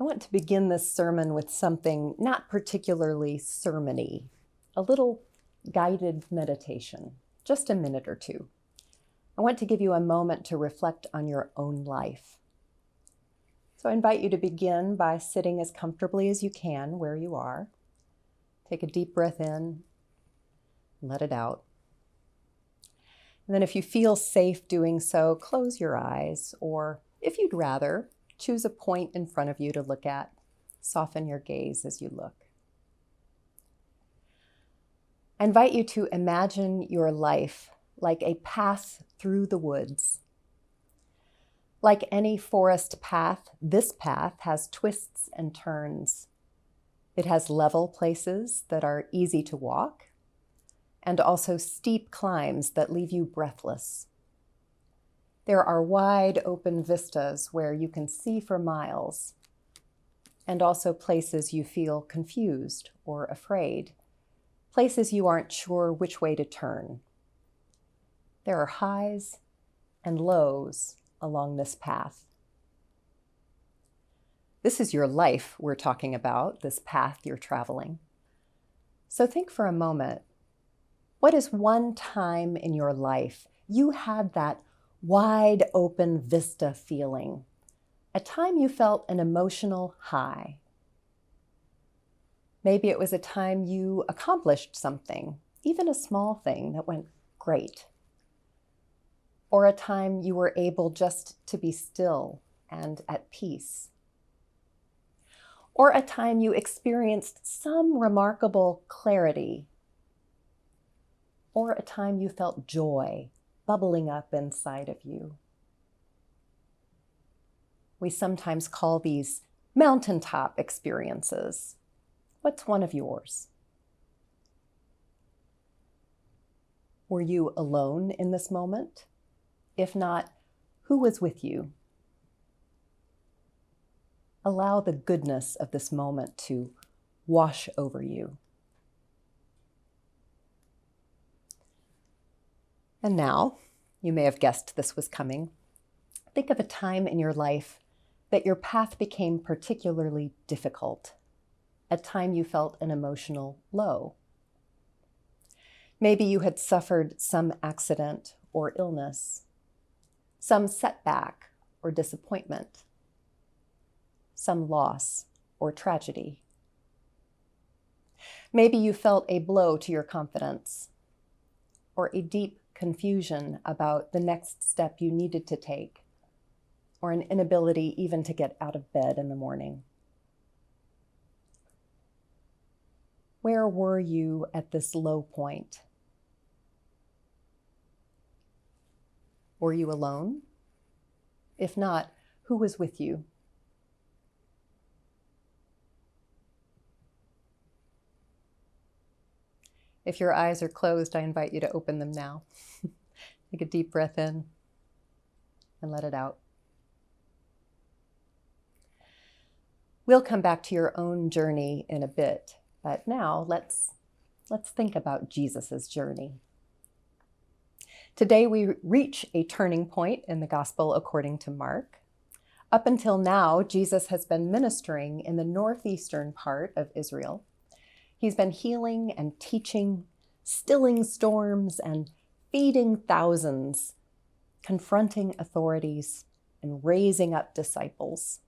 I want to begin this sermon with something not particularly sermon-y, a little guided meditation, just a minute or two. I want to give you a moment to reflect on your own life. So I invite you to begin by sitting as comfortably as you can where you are. Take a deep breath in, let it out. And then if you feel safe doing so, close your eyes, or if you'd rather, choose a point in front of you to look at. Soften your gaze as you look. I invite you to imagine your life like a path through the woods. Like any forest path, this path has twists and turns. It has level places that are easy to walk, and also steep climbs that leave you breathless. There are wide open vistas where you can see for miles, and also places you feel confused or afraid, places you aren't sure which way to turn. There are highs and lows along this path. This is your life we're talking about, this path you're traveling. So think for a moment, what is one time in your life you had that wide open vista feeling, a time you felt an emotional high? Maybe it was a time you accomplished something, even a small thing that went great. Or a time you were able just to be still and at peace. Or a time you experienced some remarkable clarity. Or a time you felt joy bubbling up inside of you. We sometimes call these mountaintop experiences. What's one of yours? Were you alone in this moment? If not, who was with you? Allow the goodness of this moment to wash over you. And now, you may have guessed this was coming. Think of a time in your life that your path became particularly difficult, a time you felt an emotional low. Maybe you had suffered some accident or illness, some setback or disappointment, some loss or tragedy. Maybe you felt a blow to your confidence, or a deep confusion about the next step you needed to take, or an inability even to get out of bed in the morning. Where were you at this low point? Were you alone? If not, who was with you? If your eyes are closed, I invite you to open them now. Take a deep breath in and let it out. We'll come back to your own journey in a bit, but now let's think about Jesus's journey. Today we reach a turning point in the Gospel according to Mark. Up until now, Jesus has been ministering in the northeastern part of Israel. He's been healing and teaching, stilling storms and feeding thousands, confronting authorities and raising up disciples.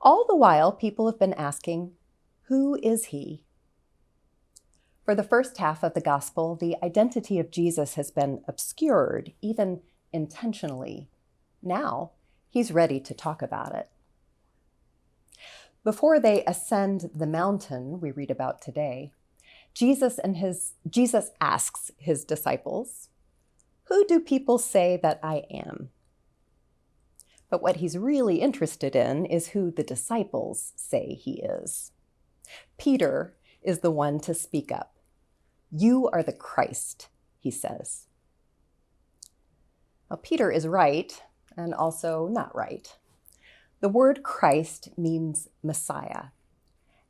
All the while, people have been asking, who is he? For the first half of the gospel, the identity of Jesus has been obscured, even intentionally. Now, he's ready to talk about it. Before they ascend the mountain we read about today, Jesus asks his disciples, "Who do people say that I am?" But what he's really interested in is who the disciples say he is. Peter is the one to speak up. "You are the Christ," he says. Now, Peter is right and also not right. The word Christ means Messiah,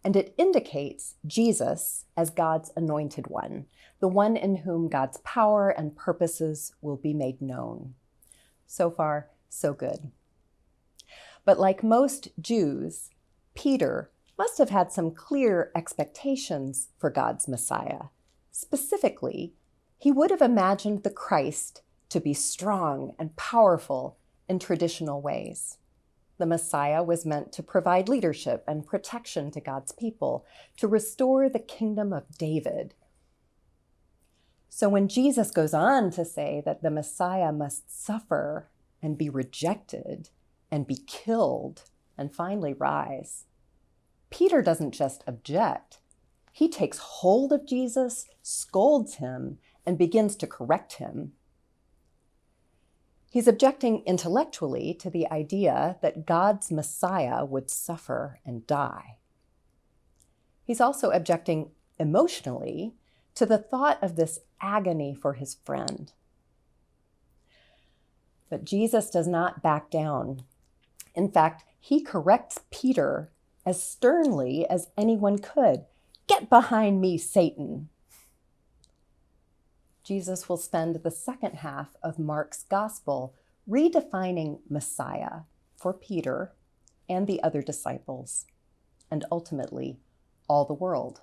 and it indicates Jesus as God's anointed one, the one in whom God's power and purposes will be made known. So far, so good. But like most Jews, Peter must have had some clear expectations for God's Messiah. Specifically, he would have imagined the Christ to be strong and powerful in traditional ways. The Messiah was meant to provide leadership and protection to God's people, to restore the kingdom of David. So when Jesus goes on to say that the Messiah must suffer and be rejected and be killed and finally rise, Peter doesn't just object. He takes hold of Jesus, scolds him, and begins to correct him. He's objecting intellectually to the idea that God's Messiah would suffer and die. He's also objecting emotionally to the thought of this agony for his friend. But Jesus does not back down. In fact, he corrects Peter as sternly as anyone could. "Get behind me, Satan." Jesus will spend the second half of Mark's gospel redefining Messiah for Peter and the other disciples, and ultimately all the world.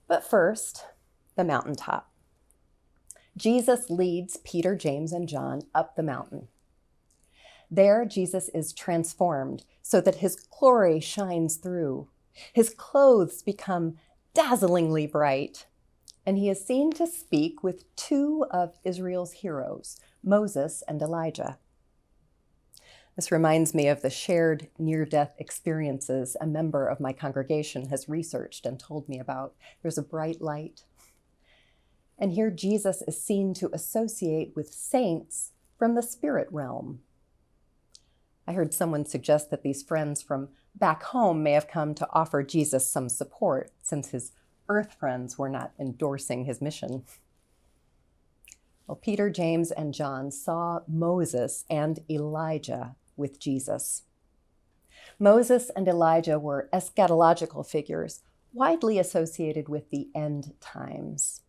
But first, the mountaintop. Jesus leads Peter, James, and John up the mountain. There, Jesus is transformed so that his glory shines through. His clothes become dazzlingly bright, and he is seen to speak with two of Israel's heroes, Moses and Elijah. This reminds me of the shared near-death experiences a member of my congregation has researched and told me about. There's a bright light. And here Jesus is seen to associate with saints from the spirit realm. I heard someone suggest that these friends from back home may have come to offer Jesus some support since his earth friends were not endorsing his mission. Well, Peter, James, and John saw Moses and Elijah with Jesus. Moses and Elijah were eschatological figures widely associated with the end times.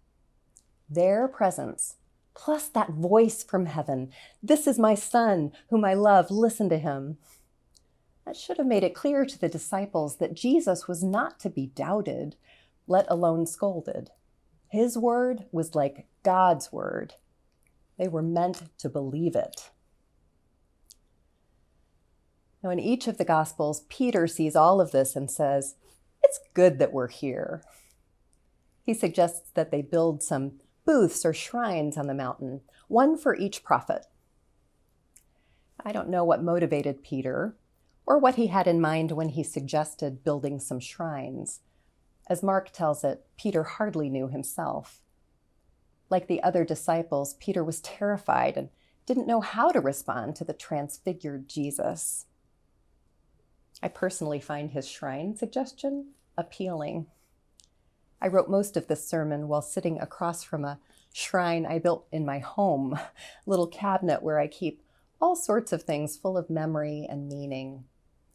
Their presence, plus that voice from heaven, "This is my son, whom I love, listen to him," that should have made it clear to the disciples that Jesus was not to be doubted, let alone scolded. His word was like God's word. They were meant to believe it. Now, in each of the Gospels, Peter sees all of this and says, "It's good that we're here." He suggests that they build some booths or shrines on the mountain, one for each prophet. I don't know what motivated Peter or what he had in mind when he suggested building some shrines. As Mark tells it, Peter hardly knew himself. Like the other disciples, Peter was terrified and didn't know how to respond to the transfigured Jesus. I personally find his shrine suggestion appealing. I wrote most of this sermon while sitting across from a shrine I built in my home, a little cabinet where I keep all sorts of things full of memory and meaning.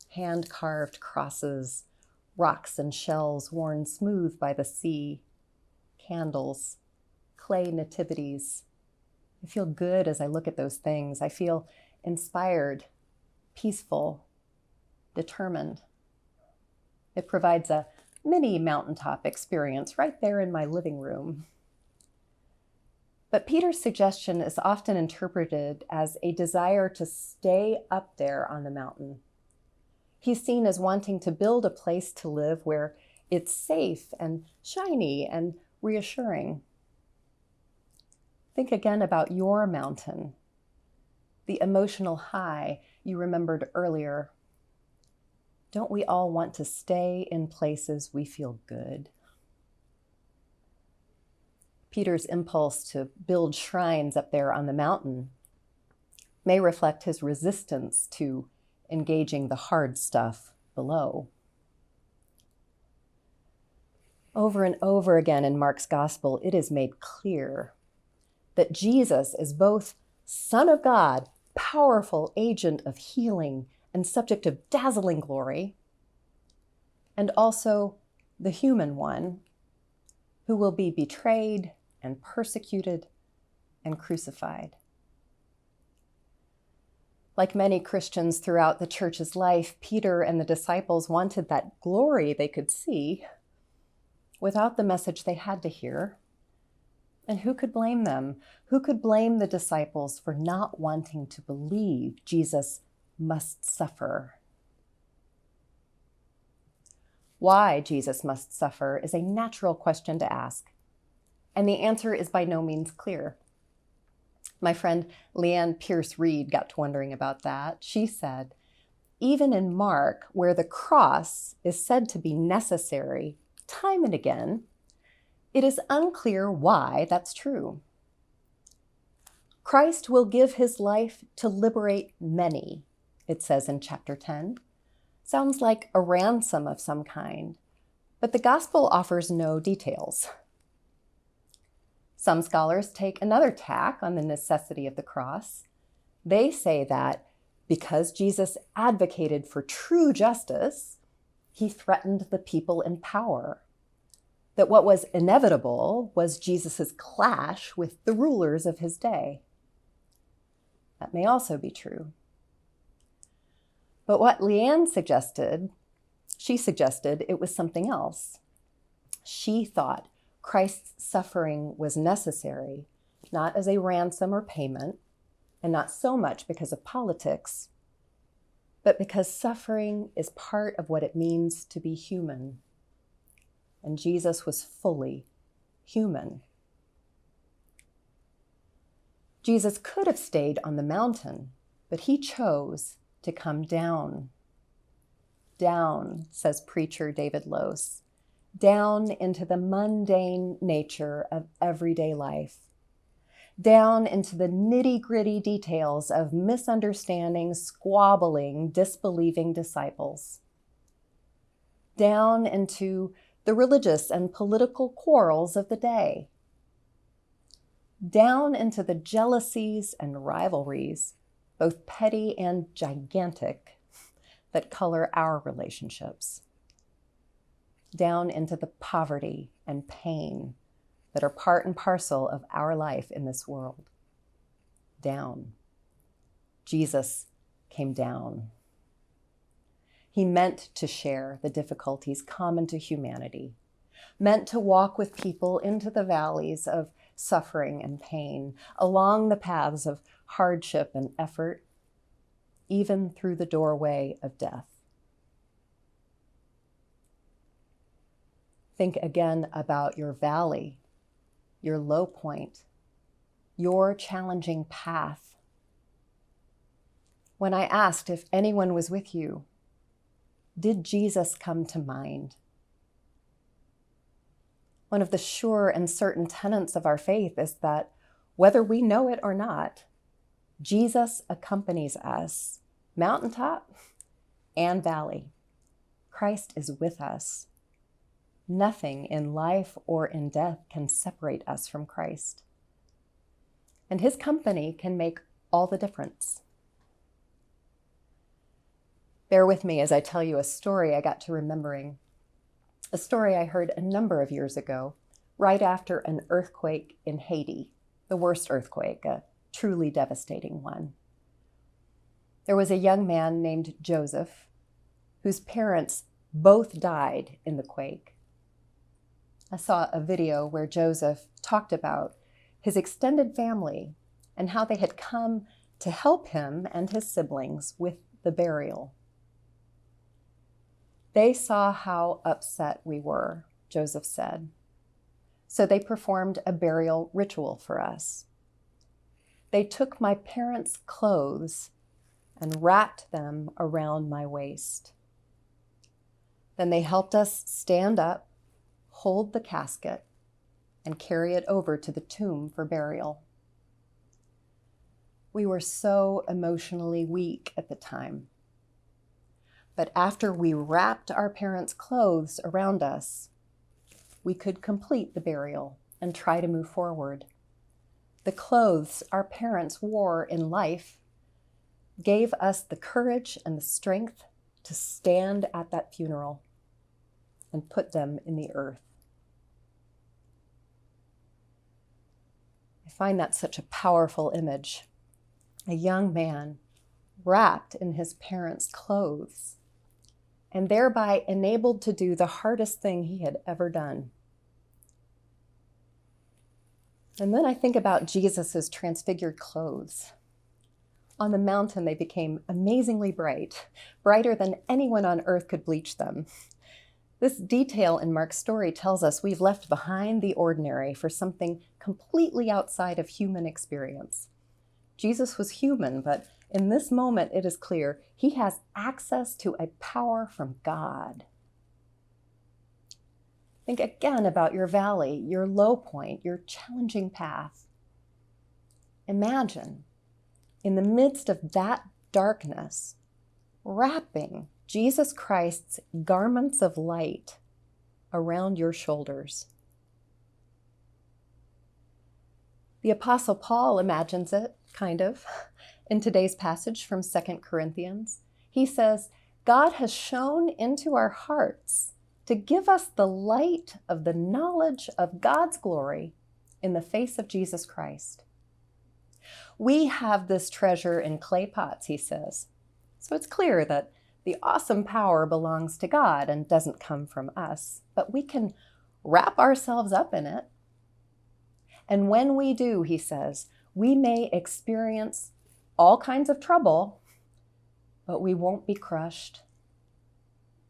Hand-carved crosses, rocks and shells worn smooth by the sea, candles, clay nativities. I feel good as I look at those things. I feel inspired, peaceful, determined. It provides a mini mountaintop experience right there in my living room. But Peter's suggestion is often interpreted as a desire to stay up there on the mountain. He's seen as wanting to build a place to live where it's safe and shiny and reassuring. Think again about your mountain, the emotional high you remembered earlier. Don't we all want to stay in places we feel good? Peter's impulse to build shrines up there on the mountain may reflect his resistance to engaging the hard stuff below. Over and over again in Mark's gospel, it is made clear that Jesus is both Son of God, powerful agent of healing and subject of dazzling glory, and also the human one who will be betrayed and persecuted and crucified. Like many Christians throughout the church's life, Peter and the disciples wanted that glory they could see without the message they had to hear. And who could blame them? Who could blame the disciples for not wanting to believe Jesus must suffer? Why Jesus must suffer is a natural question to ask, and the answer is by no means clear. My friend Leanne Pierce-Reed got to wondering about that. She said, even in Mark, where the cross is said to be necessary time and again, it is unclear why that's true. Christ will give his life to liberate many, it says in chapter 10. Sounds like a ransom of some kind, but the gospel offers no details. Some scholars take another tack on the necessity of the cross. They say that because Jesus advocated for true justice, he threatened the people in power. That what was inevitable was Jesus' clash with the rulers of his day. That may also be true. But what Leanne suggested it was something else. She thought Christ's suffering was necessary, not as a ransom or payment, and not so much because of politics, but because suffering is part of what it means to be human. And Jesus was fully human. Jesus could have stayed on the mountain, but he chose to come down. Down, says preacher David Lose, down into the mundane nature of everyday life, down into the nitty-gritty details of misunderstanding, squabbling, disbelieving disciples, down into the religious and political quarrels of the day, down into the jealousies and rivalries, both petty and gigantic, that color our relationships, down into the poverty and pain that are part and parcel of our life in this world. Down. Jesus came down. He meant to share the difficulties common to humanity, meant to walk with people into the valleys of suffering and pain, along the paths of hardship and effort, even through the doorway of death. Think again about your valley, your low point, your challenging path. When I asked if anyone was with you, did Jesus come to mind? One of the sure and certain tenets of our faith is that whether we know it or not, Jesus accompanies us, mountaintop and valley. Christ is with us. Nothing in life or in death can separate us from Christ. And his company can make all the difference. Bear with me as I tell you a story I got to remembering. A story I heard a number of years ago, right after an earthquake in Haiti, the worst earthquake, a truly devastating one. There was a young man named Joseph, whose parents both died in the quake. I saw a video where Joseph talked about his extended family and how they had come to help him and his siblings with the burial. They saw how upset we were, Joseph said. So they performed a burial ritual for us. They took my parents' clothes and wrapped them around my waist. Then they helped us stand up, hold the casket, and carry it over to the tomb for burial. We were so emotionally weak at the time. But after we wrapped our parents' clothes around us, we could complete the burial and try to move forward. The clothes our parents wore in life gave us the courage and the strength to stand at that funeral and put them in the earth. I find that such a powerful image. A young man wrapped in his parents' clothes, and thereby enabled to do the hardest thing he had ever done. And then I think about Jesus's transfigured clothes. On the mountain, they became amazingly bright, brighter than anyone on earth could bleach them. This detail in Mark's story tells us we've left behind the ordinary for something completely outside of human experience. Jesus was human, but in this moment, it is clear he has access to a power from God. Think again about your valley, your low point, your challenging path. Imagine, in the midst of that darkness, wrapping Jesus Christ's garments of light around your shoulders. The Apostle Paul imagines it, kind of, in today's passage from 2 Corinthians. He says, God has shone into our hearts to give us the light of the knowledge of God's glory in the face of Jesus Christ. We have this treasure in clay pots, he says. So it's clear that the awesome power belongs to God and doesn't come from us, but we can wrap ourselves up in it. And when we do, he says, we may experience all kinds of trouble, but we won't be crushed.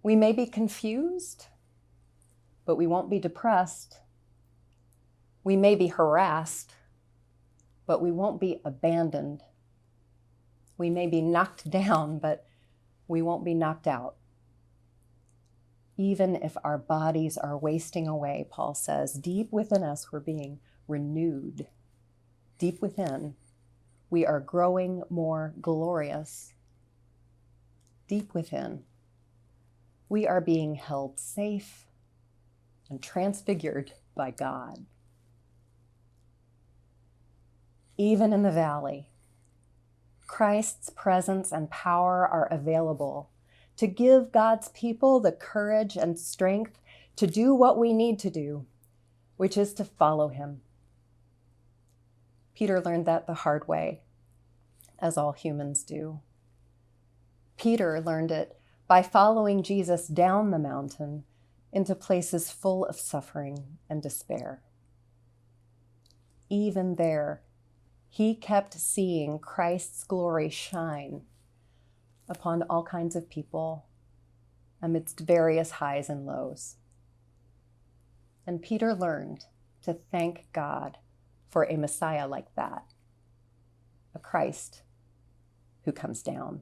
We may be confused, but we won't be depressed. We may be harassed, but we won't be abandoned. We may be knocked down, but we won't be knocked out. Even if our bodies are wasting away, Paul says, deep within us we're being renewed. Deep within, we are growing more glorious. Deep within, we are being held safe and transfigured by God. Even in the valley, Christ's presence and power are available to give God's people the courage and strength to do what we need to do, which is to follow him. Peter learned that the hard way, as all humans do. Peter learned it by following Jesus down the mountain into places full of suffering and despair. Even there, he kept seeing Christ's glory shine upon all kinds of people amidst various highs and lows. And Peter learned to thank God for a Messiah like that, a Christ who comes down.